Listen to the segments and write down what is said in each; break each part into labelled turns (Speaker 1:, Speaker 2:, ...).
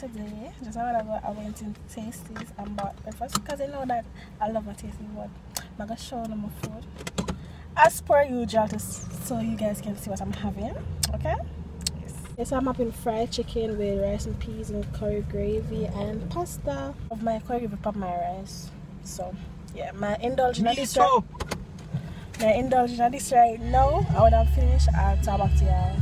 Speaker 1: today. Just I went in Tasties and bought breakfast because I know that I love my Tasties, but I'm gonna show them my food as per usual so you guys can see what I'm having. Okay? Yes, I'm having fried chicken with rice and peas and curry gravy and pasta of my curry gravy pop my rice. So yeah, my indulging at this right now. I would have finished. I'll talk back to y'all.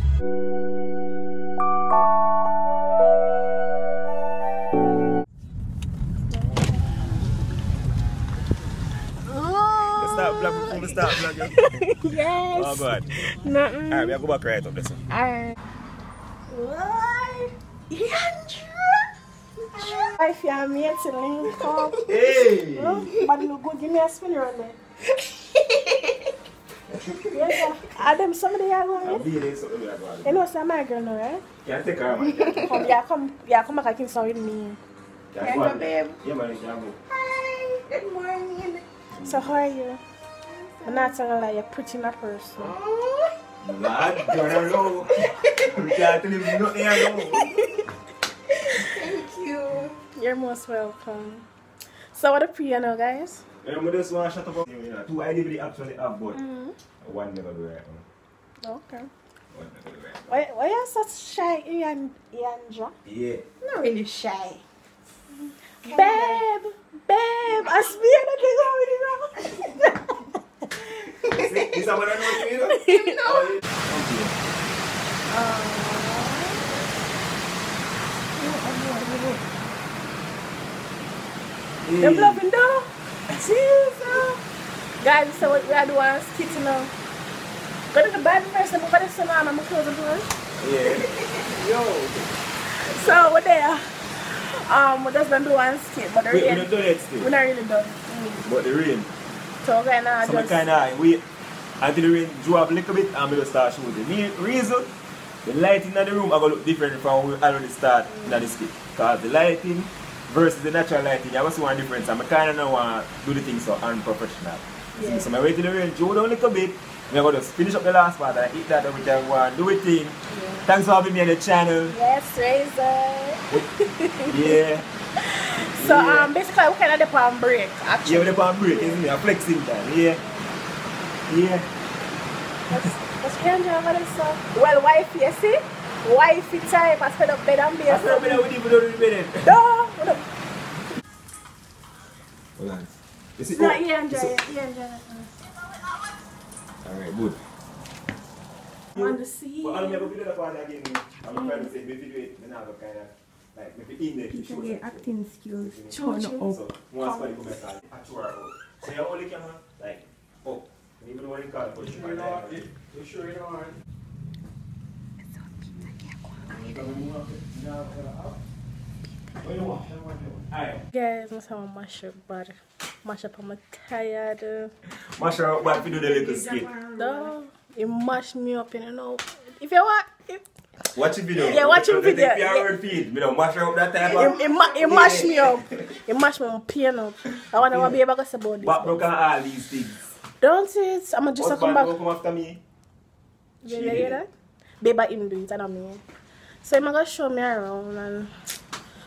Speaker 2: Stop vlogging.
Speaker 1: Yes.
Speaker 2: Oh god.
Speaker 1: Nothing.
Speaker 2: Alright, we go back right up this.
Speaker 1: Alright. What? If you're me, it's a link up.
Speaker 2: Hey!
Speaker 1: But look good, give me a spin around there. Yes, Adam, somebody are going. You know, some my girl, no, right?
Speaker 2: Yeah, take her, man.
Speaker 1: Come back, I can start with me.
Speaker 2: Yeah, babe. Yeah, man,
Speaker 1: hi. Good morning. So, how are you? I'm not telling you, like, you're pretty in a person.
Speaker 2: Lad, I don't know. We can't tell you nothing I know.
Speaker 1: Thank you. You're most welcome. So, what a pre-know, guys?
Speaker 2: I'm just want to shut up. Two I really actually have, but one never do right now.
Speaker 1: Okay.
Speaker 2: One never do right.
Speaker 1: Why are you such shy, Iandra?
Speaker 2: Yeah.
Speaker 3: Not really shy.
Speaker 1: Babe, I swear that they're going wrong.
Speaker 2: Is that what I know what you mean?
Speaker 3: No.
Speaker 1: They're loving though. Jesus. Guys, so what we are doing is skit now. Go to the bed first and go to the salon and close the door.
Speaker 2: Yeah. Yo.
Speaker 1: So we're there. We just don't do one skit, but the rain.
Speaker 2: We're not doing it still.
Speaker 1: We're not really done.
Speaker 2: But the rain.
Speaker 1: So we're gonna
Speaker 2: so
Speaker 1: just
Speaker 2: wait until the rain drop a little bit and we just start shooting. The reason the lighting in the room are gonna look different from when we already start in the skit. Because the lighting versus the natural lighting, I see one difference and I kinda don't want to do the thing so unprofessional.
Speaker 1: Yeah.
Speaker 2: So I wait till the rain draw down a little bit. We're going to finish up the last part and eat that and we can go and do it thing. Yeah. Thanks for having me on the channel.
Speaker 1: Yes, Razor.
Speaker 2: Yeah.
Speaker 1: So basically we kind of dip on break actually.
Speaker 2: Yeah, we dip on break, isn't it? A flexing time. Yeah. Yeah.
Speaker 1: Let's enjoy over this stuff. Well, wifey, you see? Wifey time, I spend up bed and be
Speaker 2: I spend up bed with you, we don't do bed.
Speaker 1: No!
Speaker 2: Hold on. You see?
Speaker 1: No, you enjoy it. You enjoy it.
Speaker 2: Alright, good.
Speaker 1: I'm on the sea.
Speaker 2: But I'll never do that one again. I'm trying to say, maybe do it, then I have a kind of, like, maybe in there.
Speaker 3: You can get acting skills.
Speaker 1: Turn up.
Speaker 2: So, once somebody come back and actual out. So you only camera, like, up. Even when you call it, but you sure you don't want it? You sure you don't want it?
Speaker 1: Guys, I'm going to mash up bad. Mash up, I'm tired.
Speaker 2: Mash up, but if you do the little skit.
Speaker 1: No, it mashed me up, you know. If you want,
Speaker 2: watch the video.
Speaker 1: Yeah, watch the video.
Speaker 2: If you are feed, you know, mash up that type of.
Speaker 1: It mashed me up. It mashed me up, pain up. I want to be able to say about this.
Speaker 2: But broken all these things.
Speaker 1: Don't it? I'm just come back.
Speaker 2: Come after me.
Speaker 1: You hear that? Baby, him do it, I don't mean. So I'm going to show me around and...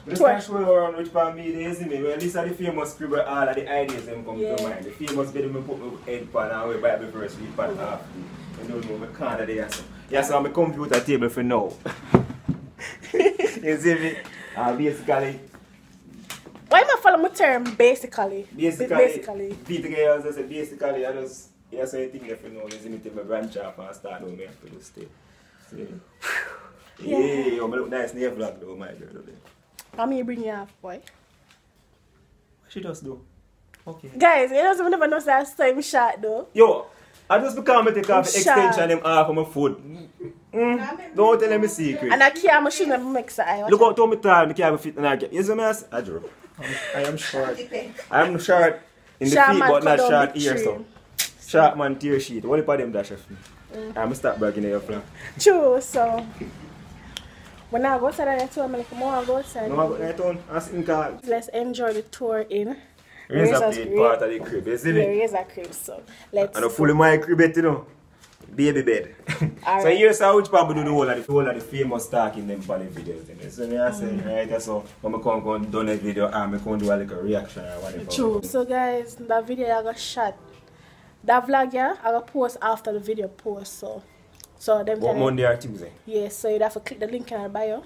Speaker 2: Let's not show you around which part me there, see me. Well, these are the famous scribble, all of the ideas that come to mind. The famous bit of me put my head pan and we Bible verse, read pan half. You don't know, I can't do that. Yeah, so I'm a computer table for now. You see me? Basically...
Speaker 1: Why am I following my term, basically?
Speaker 2: Basically. Peter Gayas, I said basically, I just... Yeah, so I think if you know, you see me take my branch off and start down there for this stay. See? Yeah, you look nice in your vlog though, my girl.
Speaker 1: I'm here bring you off, boy.
Speaker 2: What she does do? Okay.
Speaker 1: Guys, you don't never know that same shot though.
Speaker 2: Yo, I just become take off the extension them off of my foot. Don't tell me secret.
Speaker 1: And I can't machine never makes the eye.
Speaker 2: Look out to me tall, I can't fit and I get. You see me? I drew. I am short. I am short in the feet but not short here so. Short man tear sheet. What if I them dash of me? I'm gonna start bragging in your flag.
Speaker 1: True, so when I go outside I told me like I want to go outside.
Speaker 2: No, I go down and sit in car.
Speaker 1: Let's enjoy the tour in
Speaker 2: Razablade part of the crib, you see me?
Speaker 1: Yeah, Razor crib, so let's
Speaker 2: and I fully my crib, you know. baby bed. So here's how which probably do the whole of the famous Stalk in them funny videos. So me I say, right, so when I come done a video and I come do a little reaction or whatever.
Speaker 1: True. So guys, that video I got shot. That vlog, yeah, I got post after the video post. So them
Speaker 2: what, Monday or Tuesday?
Speaker 1: Yeah, so you'd have to click the link in our bio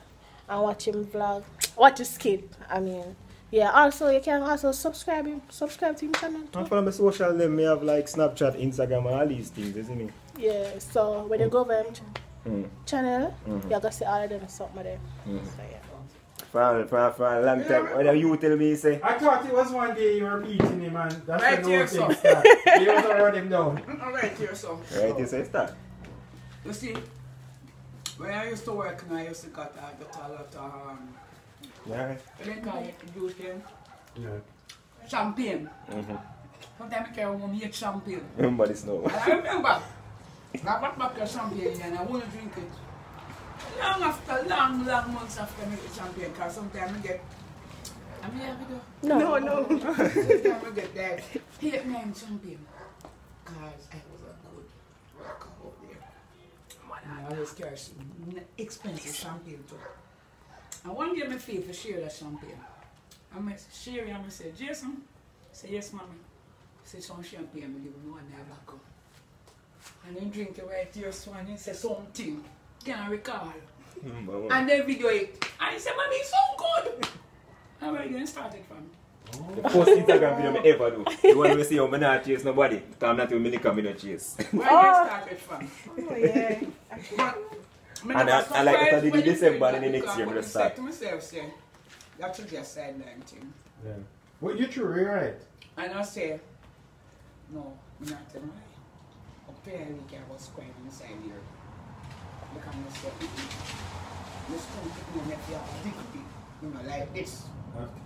Speaker 1: and watch him vlog. Watch his skit. I mean, yeah. Also, you can also subscribe to him channel.
Speaker 2: And for my social name, me have like Snapchat, Instagram, and all these things, isn't it?
Speaker 1: Yeah. So when you go over him channel, you gotta see all of them something there. So yeah.
Speaker 2: For a long time, when you tell me, say,
Speaker 4: I thought it was one day you were beating him, and that's
Speaker 5: right
Speaker 4: when the whole
Speaker 5: here,
Speaker 4: thing
Speaker 5: so.
Speaker 4: started. You was to run him down.
Speaker 5: Right here, so.
Speaker 2: right, you say start.
Speaker 5: You see, when I used to work, and I used to get a lot of
Speaker 2: Yeah.
Speaker 5: then call it juice them.
Speaker 4: Yeah.
Speaker 5: Champagne. Sometimes I carry home make champagne.
Speaker 2: Remember this now.
Speaker 5: And I remember, I bought back a champagne and I want to drink it. Long months after I make the champagne, because sometimes I get, I mean,
Speaker 1: No.
Speaker 5: sometimes I get that 8-9 champagne. Because I was a good worker out there. And I always carry some expensive champagne too. And one day my favorite share that champagne. I share it and I say, Jason, say yes, mommy. Say some champagne, I give him one day back up. And then drink it right here, so and he say something. Can I recall? And then video it. And he said, mommy, it's so good. And where you started from?
Speaker 2: The first Instagram video I ever do. The one where I see how I not chase nobody. Because I'm not even I don't chase.
Speaker 5: Where you started from?
Speaker 1: Oh yeah.
Speaker 5: But,
Speaker 2: And I like it, I did it December and then the next year I just start.
Speaker 5: To myself, say, that's just a sideline thing.
Speaker 4: Yeah. Well, you true, you're right.
Speaker 5: And I say, no, I'm not telling you. Apparently, I was crying inside here. Because I said, this don't take me if you have a dignity, you know, like this.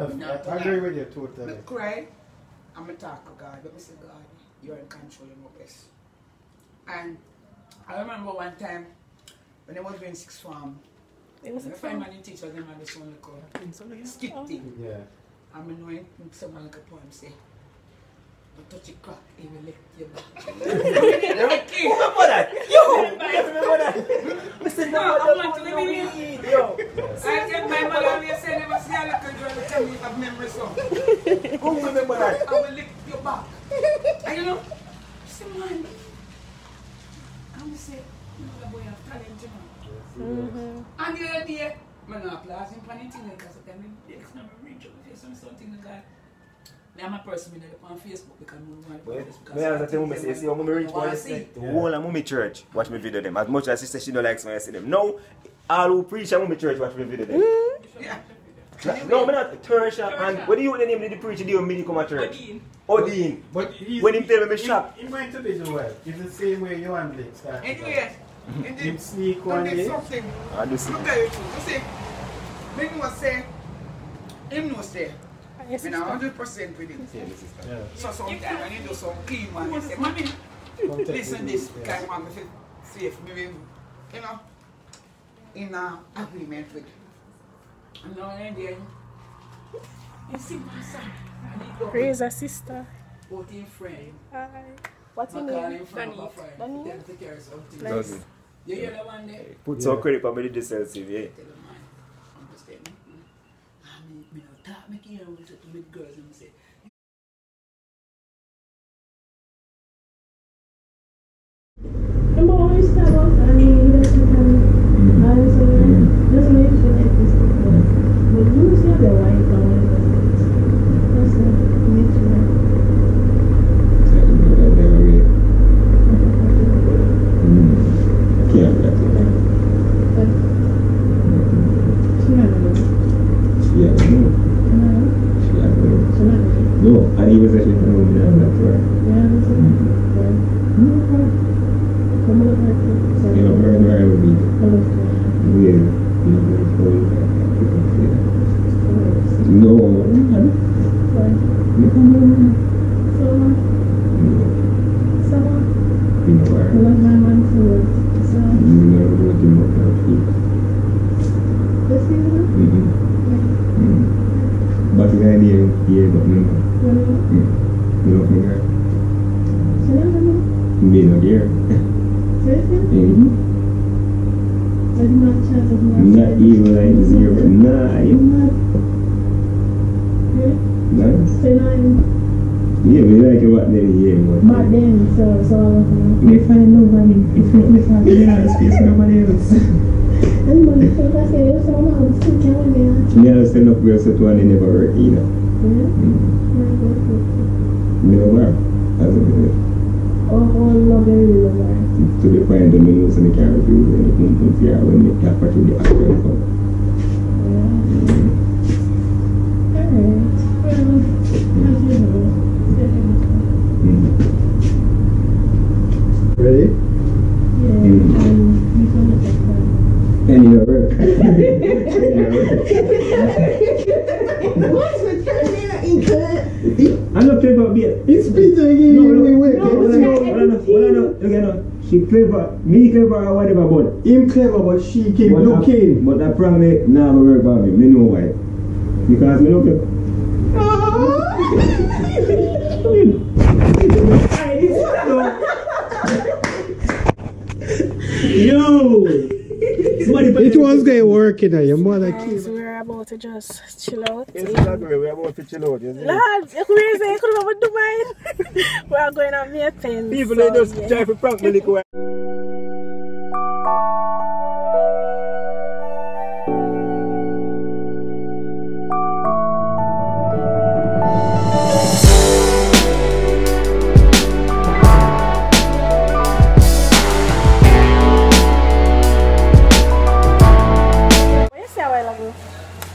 Speaker 4: I agree with you totally.
Speaker 5: I cry, I'm a talk to God, but I say, God, you're in control of my best. And I remember one time, when I was doing sixth form,
Speaker 1: It was
Speaker 5: my
Speaker 1: a
Speaker 5: friend
Speaker 1: fun.
Speaker 5: and the teacher, them had this one called skit thing.
Speaker 4: Yeah.
Speaker 5: I'm knowing someone like a poem say, but touch it crack, he will lick your back.
Speaker 2: Remember that? Yo! Remember that? Listen,
Speaker 5: No, I want to live in
Speaker 2: yo.
Speaker 5: I get my mother always say, never see a little girl tell me of memory song.
Speaker 2: Who remember that?
Speaker 5: I will lick your back. And you know, say, man, I will say, you know, the boy have talent, you know. And the other day, I'm not applauding for anything because I tell me, it's not a reach out with something like that. I'm a person who on Facebook because I'm
Speaker 2: I tell me, say, I'm reach for the whole of Mummy Church watch me video them. As much as she says she don't like when I see them. No, all who preach at Mummy Church watch me video them.
Speaker 5: Yeah.
Speaker 2: No, I'm not Tersha. And what do you name the preacher do when he come to church? Odin.
Speaker 4: But he's,
Speaker 2: When he tell me shop.
Speaker 4: He went to do well. It's the same way you and Blake started.
Speaker 5: Anyway,
Speaker 4: Him sneak one day.
Speaker 5: something.
Speaker 2: I do see.
Speaker 5: Look at it. You see, Big was say, him no say.
Speaker 1: Yes,
Speaker 5: I'm 100% with him.
Speaker 4: Yeah.
Speaker 5: So sometimes when you do some clean one, you say, mommy, listen this, because I want to safe, maybe, you know, in agreement with. And now and then, you see my son, and he go
Speaker 1: Praise a sister.
Speaker 5: with his friend.
Speaker 1: Hi. What's
Speaker 5: I
Speaker 1: your
Speaker 5: call
Speaker 1: name?
Speaker 5: him from a friend.
Speaker 1: Danny.
Speaker 5: Tell him to carry something.
Speaker 1: Nice.
Speaker 2: Does it?
Speaker 5: You hear that one day?
Speaker 2: Put some credit for me to sell CV, yeah.
Speaker 5: Tell him, man, I'm just saying, I mean, talk me here with the girls and say,
Speaker 6: Remember when we started off and he doesn't mention it this but you see the white one. That's the next one.
Speaker 7: No, and he was actually from over there on that tour. You know, where I would be. Yeah, you know, very cold. No, man. You come over here. You know where? You never go to more kind of food. But the idea is, yeah, but no. You know, from here. Me not here. Mm-hmm.
Speaker 6: I did not chance of
Speaker 7: Not even like 0, 9. Nice.
Speaker 6: So now
Speaker 7: Yeah, we like it what they hear.
Speaker 6: back then, so I was
Speaker 7: They find nobody. If not, they find the other space, nobody else.
Speaker 6: and when I say, so I'm out of sick, I want to
Speaker 7: Me I stand up where set one they never work either. Never work. As a bit.
Speaker 6: Oh, love very well.
Speaker 7: To the point that me know so they can't refuse anything here when they tap to the actual come.
Speaker 4: Ready?
Speaker 7: And you work.
Speaker 3: What's the turn
Speaker 7: I'm not clever beer.
Speaker 4: It's Peter again.
Speaker 7: No. She clever, me clever or whatever, but
Speaker 4: Him clever, but she keep looking.
Speaker 7: But that probably now work for me. Me know why. Because me look at. Yo!
Speaker 4: It was going working at your mother
Speaker 1: Guys,
Speaker 4: kid.
Speaker 1: we're about to just chill out.
Speaker 2: We're about to chill out.
Speaker 1: Lads, you could say you could have Dubai. We are going on meeting.
Speaker 2: People they just try to prank me like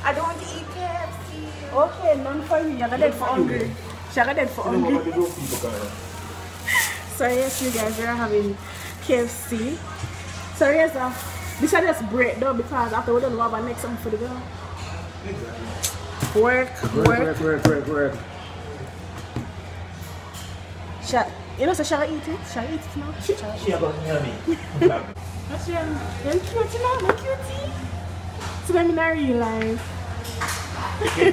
Speaker 3: I don't want to eat KFC.
Speaker 1: Okay, none for you. You're dead for hungry. You're dead for hungry. So yes, you guys, we're having KFC. So yes, this is just break though because after we don't know about next something for the girl. Work. You know, so shall I eat it? Shall I eat it now?
Speaker 2: she about yummy.
Speaker 1: That's you're cute, you know, I'm cutie. So let me know real life. Do you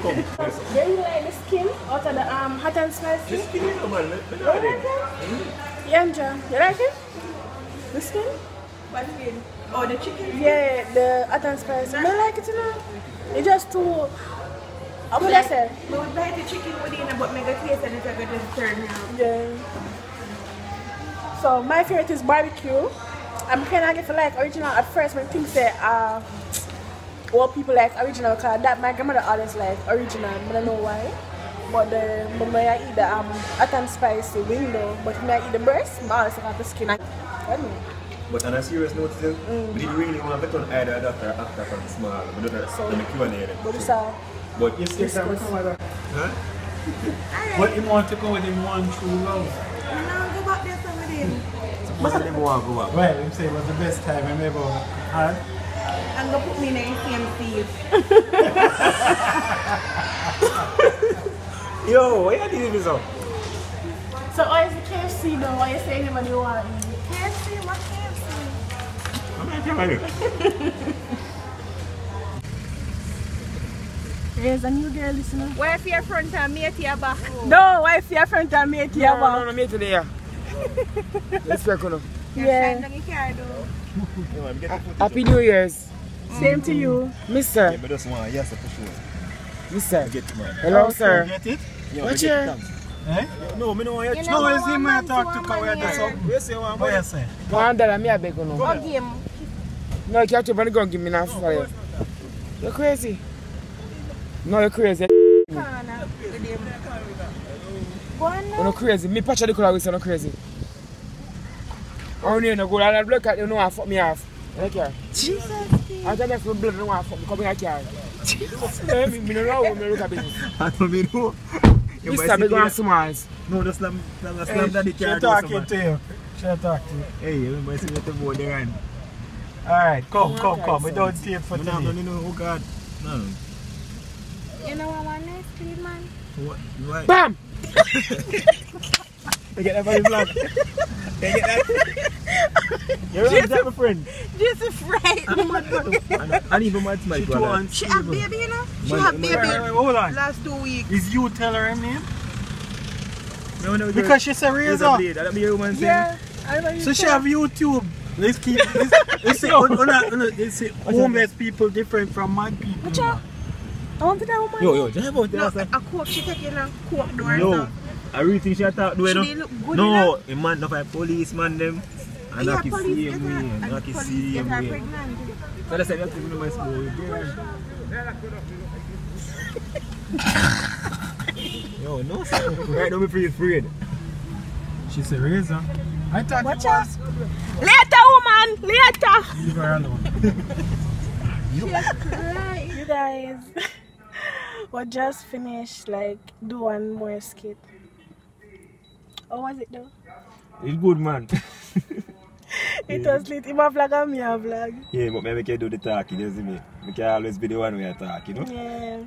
Speaker 1: like the skin out of the hot and spicy?
Speaker 2: The skin is man.
Speaker 1: You like it? Yeah, you like it? The skin?
Speaker 3: What skin? Oh, the chicken?
Speaker 1: Yeah, the hot and spicy. I like it, you know. It's just too. How would I say?
Speaker 3: We would buy the chicken within but make a taste and it's a good turn now.
Speaker 1: Yeah. So my favorite is barbecue. I'm kind of get like original at first when things say what people like original because that my grandmother always like original. I don't know why. But when I eat the hot and spicy window, but when I eat the breast, I always have the skin. I don't know.
Speaker 2: But on a serious note, we didn't really want to bet on either after from small. We don't know the Q&A.
Speaker 1: But it's a
Speaker 2: But yes, yes,
Speaker 4: Huh?
Speaker 3: Alright.
Speaker 4: What him want to go with him one true love?
Speaker 3: No, go back there some with him.
Speaker 2: most of them want to go back.
Speaker 4: Well, him say it was the best time I ever had.
Speaker 3: And go put me in the same seat.
Speaker 2: Yo, why are you doing this up?
Speaker 1: so why is the KFC though? Why you saying anybody want to eat?
Speaker 3: KFC, what KFC?
Speaker 2: I'm not telling
Speaker 1: There's a new girl listener.
Speaker 3: Why if you're front and me at your back?
Speaker 1: No, why if you're front and make your back?
Speaker 5: No, me today. Let's work on it.
Speaker 1: Yeah.
Speaker 3: You're standing here, though.
Speaker 5: Happy New Year's.
Speaker 1: Same to you.
Speaker 5: Mister.
Speaker 2: Yeah, but just one, yes, for sure.
Speaker 5: Mister.
Speaker 2: Get it, man.
Speaker 5: Hello, sir.
Speaker 4: Get it?
Speaker 2: Yeah,
Speaker 5: What's
Speaker 2: get
Speaker 5: your...
Speaker 2: it, thanks.
Speaker 4: Eh?
Speaker 2: No, me know what
Speaker 3: You
Speaker 2: you
Speaker 3: know
Speaker 4: No, it's
Speaker 3: what
Speaker 4: him
Speaker 3: man
Speaker 4: I talk
Speaker 3: to
Speaker 4: to
Speaker 3: one
Speaker 4: Kawhi.
Speaker 3: man
Speaker 4: That's
Speaker 3: here.
Speaker 4: all.
Speaker 2: You say one,
Speaker 4: What you say?
Speaker 5: $1 me a beg on.
Speaker 3: What game?
Speaker 5: No, you can't even go give me enough for you. You're crazy. No, you're crazy.
Speaker 3: Corner with him. Go on
Speaker 5: You're
Speaker 3: now.
Speaker 5: crazy. Me patch the color with you, you're crazy. I don't know, go and look at you, know, fuck me off. Like here.
Speaker 3: Jesus.
Speaker 5: I tell you for blood, no one fuck me, come here, here. Me no know, me look at business.
Speaker 2: I don't know.
Speaker 5: Mister, big one smalls.
Speaker 2: No, the slam
Speaker 4: Hey,
Speaker 2: daddy
Speaker 4: she
Speaker 2: can't
Speaker 4: talking to you. She talking to you.
Speaker 2: Hey, you might see the board there and
Speaker 4: Alright, come. We don't tape for
Speaker 2: no,
Speaker 4: today.
Speaker 2: no, oh God. No.
Speaker 3: You know what one next to man?
Speaker 2: What? Right.
Speaker 5: Bam!
Speaker 2: You get that for his vlog? You get that? You're right, my friend.
Speaker 3: Jesus right.
Speaker 2: And even my smile.
Speaker 4: She too on.
Speaker 3: She have baby, you know? She
Speaker 2: Man,
Speaker 3: have
Speaker 2: man,
Speaker 3: baby
Speaker 4: Hold on.
Speaker 3: last 2 weeks.
Speaker 4: Is you tell her name?
Speaker 2: No,
Speaker 4: Because she's a razor.
Speaker 2: Razablade. That'll be a woman saying.
Speaker 1: Yeah. I know you
Speaker 4: So she
Speaker 1: said.
Speaker 4: have YouTube Let's keep let's say homeless people different from mad people.
Speaker 1: Which I want to know, man.
Speaker 2: Yo, just about
Speaker 3: No,
Speaker 2: that.
Speaker 3: a coke, she taking a coke door.
Speaker 2: No, I really think she attacked the way.
Speaker 3: She didn't look good
Speaker 2: No, a man, not a policeman them. And
Speaker 3: Yeah,
Speaker 2: not the
Speaker 3: police
Speaker 2: same
Speaker 3: get her,
Speaker 2: way,
Speaker 3: and
Speaker 2: not the
Speaker 3: police
Speaker 2: same
Speaker 3: get her
Speaker 2: way.
Speaker 3: pregnant.
Speaker 2: So that's why you have to do my school. Yo, no, sir. Right, don't be afraid.
Speaker 4: She's a razor. I thought
Speaker 1: Watch
Speaker 4: it
Speaker 1: out.
Speaker 4: was.
Speaker 1: Later, woman. Later.
Speaker 4: Leave her alone.
Speaker 1: You guys, we just finished like do one more skit. How was it though?
Speaker 2: It's good, man.
Speaker 1: It was lit. Him a vlog and me a vlog.
Speaker 2: Yeah, but maybe I can do the talking, you see me? I can always be the one where I talk, you know?
Speaker 1: Yeah.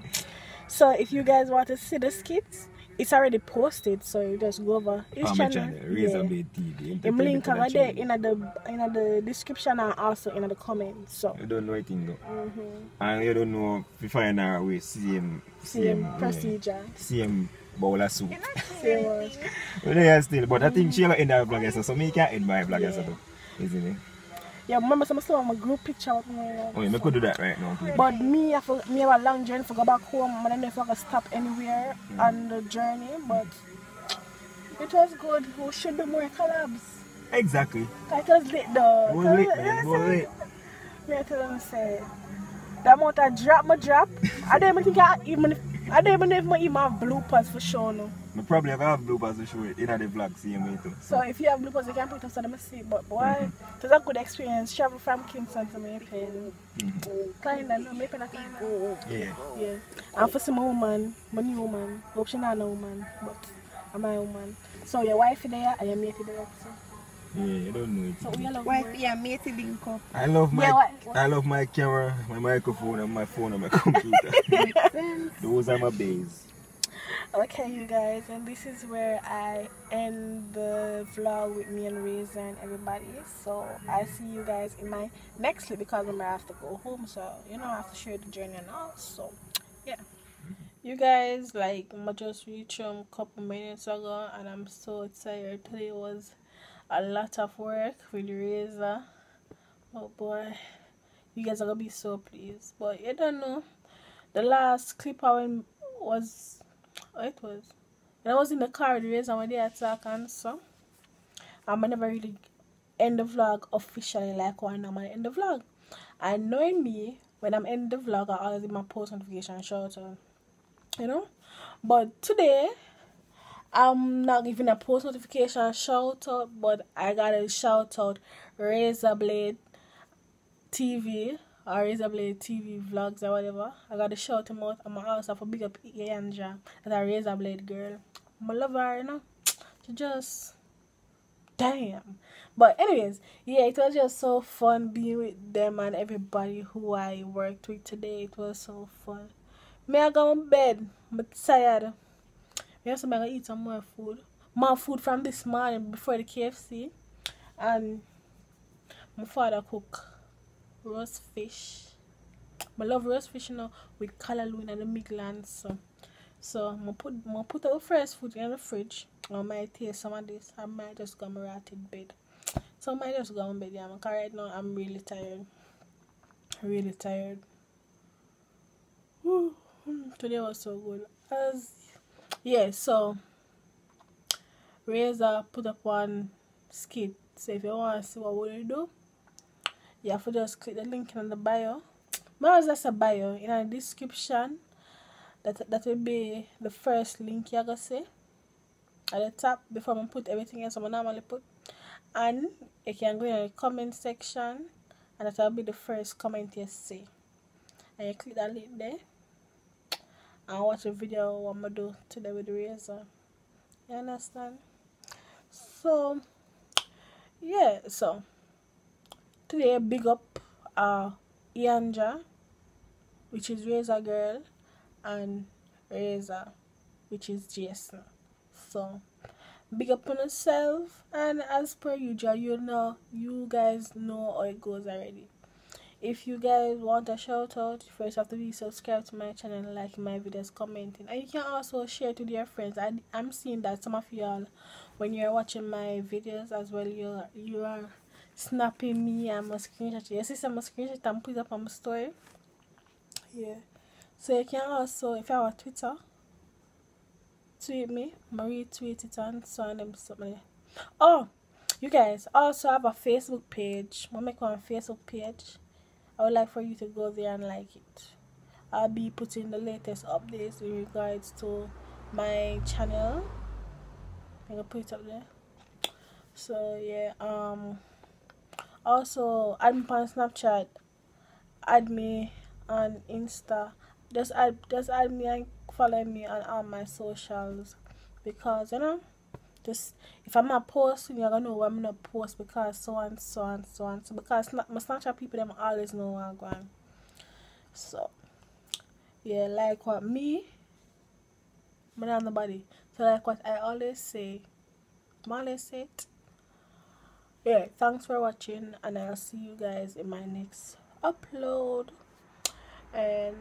Speaker 1: So if you guys want to see the skits, it's already posted. So you just go over his
Speaker 2: On my
Speaker 1: channel.
Speaker 2: channel, Razablade TV.
Speaker 1: The link over there
Speaker 2: channel.
Speaker 1: in the description and also in the comments. So
Speaker 2: You don't know anything though. And you don't know if you find our way, same
Speaker 1: procedure.
Speaker 2: Same bowl of soup.
Speaker 1: Same words.
Speaker 2: Well, yeah, still, but I think she'll end her vlog, so me can end my vlog, too. Isn't it?
Speaker 1: Yeah, remember some stuff on my group picture with me.
Speaker 2: Oh, yeah, I could do that right now. Please.
Speaker 1: But me have a long journey to go back home. I don't know if I can stop anywhere on the journey, but it was good. We should do more collabs.
Speaker 2: Exactly.
Speaker 1: It was lit though.
Speaker 2: It was lit, man. It was lit.
Speaker 1: Me I tell them say, the amount I drop, I don't even think I don't even know if I even have bloopers for sure no.
Speaker 2: I probably have bloopers to show it in the vlog, same way too.
Speaker 1: So if you have bloopers, you can put it up so let me see. But boy, it was a good experience. Travel from Kingston to Maple. Kinda, no, Maple not go.
Speaker 2: Yeah.
Speaker 1: Yeah. And for some woman, my new woman. Hope she not a woman, but I'm my woman. So your wife is there and your mate is there. So.
Speaker 2: Yeah, you don't know it.
Speaker 1: So we love
Speaker 3: Wife,
Speaker 1: her.
Speaker 3: yeah, mate, link up.
Speaker 2: I love my
Speaker 1: Yeah,
Speaker 2: I love my camera, my microphone, and my phone and my computer. Those are my bays.
Speaker 1: Okay, you guys, and this is where I end the vlog with me and Razor and everybody. So I see you guys in my next clip because I'm gonna have to go home. So you know I have to share the journey and all. So yeah, you guys, like I just reached home a couple minutes ago, and I'm so tired. Today was a lot of work with Razor. Oh boy, you guys are gonna be so pleased. But you don't know, the last clip I went was. I was in the car with Razor when they attack and so I never really end the vlog officially like when I'm end the vlog. And knowing me, when I'm in the vlog I always give my post notification shout out. You know? But today I'm not giving a post notification shout out, but I gotta shout out Razablade TV or Razablade TV vlogs or whatever. I gotta shout him out. I'm also have a big up Anja, that's a Razablade girl. I love her, you know. She just damn. But anyways, yeah, it was just so fun being with them and everybody who I worked with today. It was so fun. May I go on bed? I'm tired. I also gonna eat some more food. More food from this morning before the KFC. And my father cook roast fish. I love roast fish, you know, with callaloo and the Midlands. So I'm put the fresh food in the fridge. I might taste some of this. I might just go and rat in bed. So I might just go on bed. Yeah, because right now I'm really tired. Really tired. Whew. Today was so good. Yeah, so Razor put up one skit. So if you want to see what we do, you have to just click the link in the bio. But that's a bio in the description. That will be the first link you're gonna see at the top before I put everything else I normally put. And you can go in the comment section and that will be the first comment you see. And you click that link there and watch the video what I'm gonna do today with the Razor. You understand? So yeah, so today big up Anja, which is Razor Girl, and Razor, which is Jason. So big up on yourself, and as per usual, you guys know how it goes already. If you guys want a shout out, you first have to be subscribed to my channel, like my videos, commenting, and you can also share it with your friends. I'm seeing that some of y'all, when you're watching my videos as well, you are snapping me and my screenshot. You see some screenshot and put it up on my story. Yeah. So you can also, if you have a Twitter, tweet me, Marie tweet it on so and them something. Oh, you guys also have a Facebook page. We'll make one Facebook page. I would like for you to go there and like it. I'll be putting the latest updates in regards to my channel. I'm gonna put it up there. So yeah, also add me on Snapchat, add me on Insta. Just add me and follow me on all my socials, because you know, just if I'm not posting, you're gonna know what I'm gonna post, because so and so and so and so, because my Snapchat people them always know what I'm going. So yeah, like what me, but not nobody. So like what I always say, it. Yeah, thanks for watching, and I'll see you guys in my next upload. And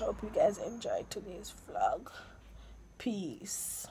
Speaker 1: I hope you guys enjoyed today's vlog. Peace.